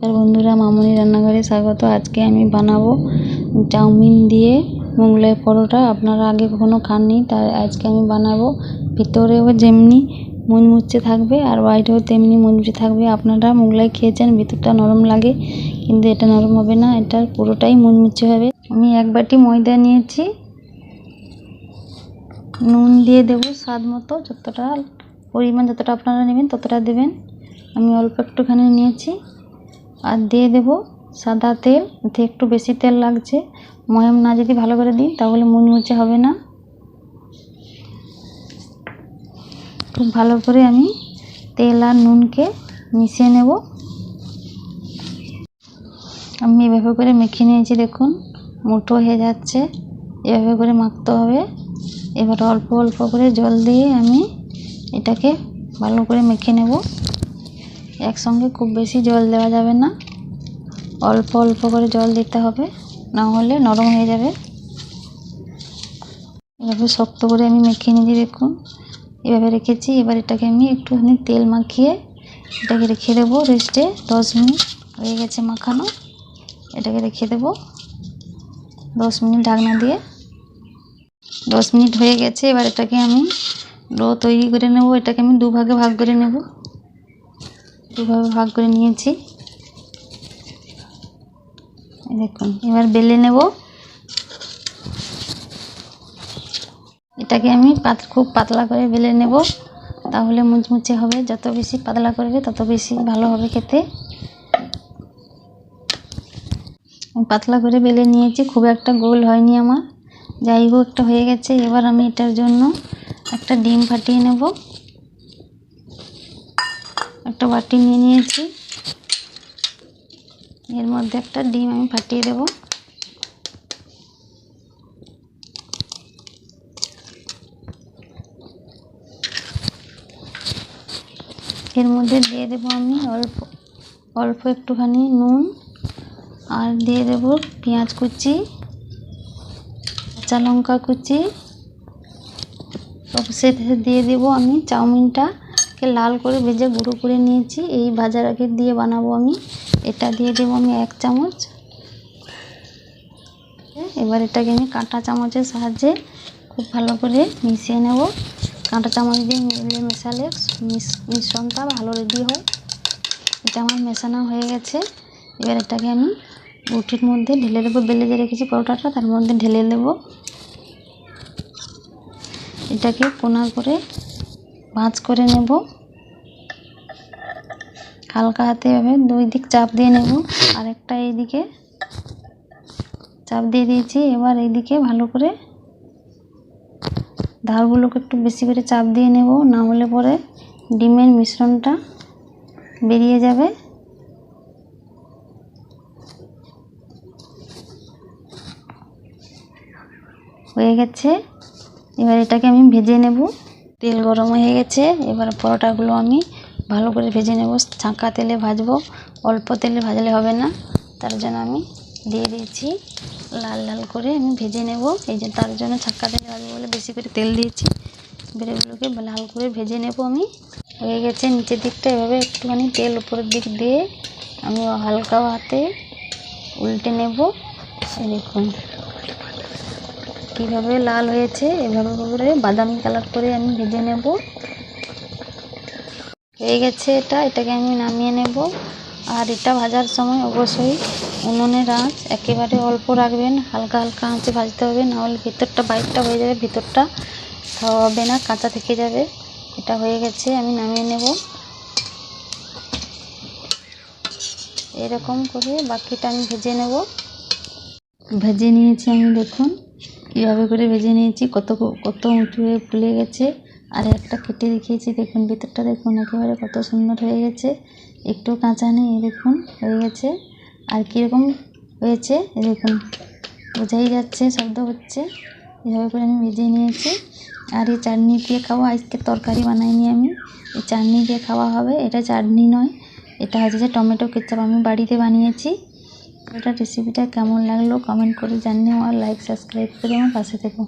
বন্ধুরা, মামুনি রান্নাঘরে স্বাগত। আজকে আমি বানাবো চাউমিন দিয়ে মোগলাই পরোটা। আপনারা আগে কখনো খাননি, তাই আজকে আমি বানাবো। ভিতরেও যেমনি মুচমুচে থাকবে আর বাইরেও তেমনি মুচমুচে থাকবে। আপনারা মোগলাই খেয়েছেন, ভিতরটা নরম লাগে, কিন্তু এটা নরম হবে না, এটা পুরোটাই মুচমুচে হবে। আমি এক বাটি ময়দা নিয়েছি, নুন দিয়ে দেবো স্বাদ মতো, যতটা পরিমাণ যতটা আপনারা নেবেন ততটা দেবেন। আমি অল্প একটুখানি নিয়েছি। আর দিয়ে দেব সাদা তেল, এতে একটু বেশি তেল লাগছে। ময়াম না যদি ভালো করে দিই তাহলে মুচমুচে হবে না। খুব ভালো করে আমি তেল আর নুনকে মিশিয়ে নেব। আমি এভাবে করে মেখে নিয়েছি, দেখুন মুঠো হয়ে যাচ্ছে। এভাবে করে মাখতে হবে। এবার অল্প অল্প করে জল দিয়ে আমি এটাকে ভালো করে মেখে নেব। একসঙ্গে খুব বেশি জল দেওয়া যাবে না, অল্প অল্প করে জল দিতে হবে, না হলে নরম হয়ে যাবে। এভাবে শক্ত করে আমি মেখে নিয়েছি, দেখুন এভাবে রেখেছি। এবার এটাকে আমি একটুখানি তেল মাখিয়ে এটাকে রেখে দেবো রেস্টে। 10 মিনিট হয়ে গেছে মাখানো, এটাকে রেখে দেবো 10 মিনিট ঢাকনা দিয়ে। 10 মিনিট হয়ে গেছে। এবার এটাকে আমি ডো তৈরি করে নেব। এটাকে আমি দুভাগে ভাগ করে নেব। দুভাগে ভাগ করে নিয়েছি, দেখুন। এবার বেলে নেব। এটাকে আমি খুব পাতলা করে বেলে নেব, তাহলে মুচমুচে হবে। যত বেশি পাতলা করবে তত বেশি ভালো হবে খেতে। আমি পাতলা করে বেলে নিয়েছি, খুব একটা গোল হয়নি আমার, যাই হোক একটা হয়ে গেছে। এবার আমি এটার জন্য একটা ডিম ফাটিয়ে নেব। একটা বাটি নিয়ে নিয়েছি, এর মধ্যে একটা ডিম আমি ফাটিয়ে দেব। এর মধ্যে দিয়ে দেব আমি অল্প একটুখানি নুন, আর দিয়ে দেব পেঁয়াজ কুচি, কাঁচা লঙ্কা কুচি। সবশেষে দিয়ে দেব আমি চাউমিনটাকে লাল করে ভেজে গুঁড়ো করে নিয়েছি, এই ভাজার আগে দিয়ে বানাবো আমি। এটা দিয়ে দেব আমি 1 চামচ। এবার এটাকে আমি কাঁটা চামচের সাহায্যে খুব ভালো করে মিশিয়ে নেব। কাঁটা চামচ দিয়ে মেশালে মিশ্রণটা ভালো রেডি হয়। এটা আমার মেশানো হয়ে গেছে। এবার এটাকে আমি রুটির মধ্যে ঢেলে দেবো। বেলে যে রেখেছি পরোটাটা, তার মধ্যে ঢেলে দেব। এটাকে কোনা করে ভাঁজ করে নেব। হালকা হাতে এভাবে 2 দিক চাপ দিয়ে নেব। আরেকটা এইদিকে চাপ দিয়ে দিয়েছি। এবার এইদিকে ভালো করে ধারগুলোকে একটু বেশি করে চাপ দিয়ে নেব, না হলে পরে ডিমের মিশ্রণটা বেরিয়ে যাবে। হয়ে গেছে। এবার এটাকে আমি ভেজে নেব। তেল গরম হয়ে গেছে। এবার পরোটাগুলো আমি ভালো করে ভেজে নেব। ছাঁকা তেলে ভাজবো, অল্প তেলে ভাজলে হবে না, তার জন্য আমি দিয়ে দিয়েছি লাল লাল করে আমি ভেজে নেব। এই যে তার জন্য ছাঁকা তেলে ভাজবো বলে বেশি করে তেল দিয়েছি। এবার এগুলোকে লাল করে ভেজে নেব আমি। হয়ে গেছে। নিচের দিকটা এভাবে একটুখানি তেল উপরের দিক দিয়ে আমি হালকা হাতে উল্টে নেব। দেখুন কীভাবে লাল হয়েছে। এভাবে করে বাদামি কালার করে আমি ভেজে নেব। হয়ে গেছে এটাকে আমি নামিয়ে নেব। আর এটা ভাজার সময় অবশ্যই উনুনের আঁচ একেবারে অল্প রাখবেন, হালকা হালকা আঁচে ভাজতে হবে, নাহলে ভিতরটা বাইরটা হয়ে যাবে, ভিতরটা হবে না, কাঁচা থেকে যাবে। এটা হয়ে গেছে, আমি নামিয়ে নেব। এরকম করে বাকিটা আমি ভেজে নেব। ভেজে নিয়েছি আমি, দেখুন কীভাবে করে ভেজে নিয়েছি, কত উঁচু হয়ে ফুলে গেছে। আর একটা কেটে দেখিয়েছি, দেখুন ভিতরটা দেখুন একেবারে কত সুন্দর হয়ে গেছে, একটু কাঁচা নেই। দেখুন হয়ে গেছে। আর কীরকম হয়েছে দেখুন, বোঝাই যাচ্ছে, শব্দ হচ্ছে। এভাবে করে আমি ভেজে নিয়েছি। আর এই চাটনি দিয়ে খাওয়া, আজকে তরকারি বানাইনি আমি, এই চাটনি দিয়ে খাওয়া হবে। এটা চাটনি নয়, এটা হচ্ছে যে টমেটো কেচাপ, আমি বাড়িতে বানিয়েছি। এটা রেসিপিটা কেমন লাগলো কমেন্ট করে জানিও, আর লাইক সাবস্ক্রাইব করে আমার পাশে থেকো।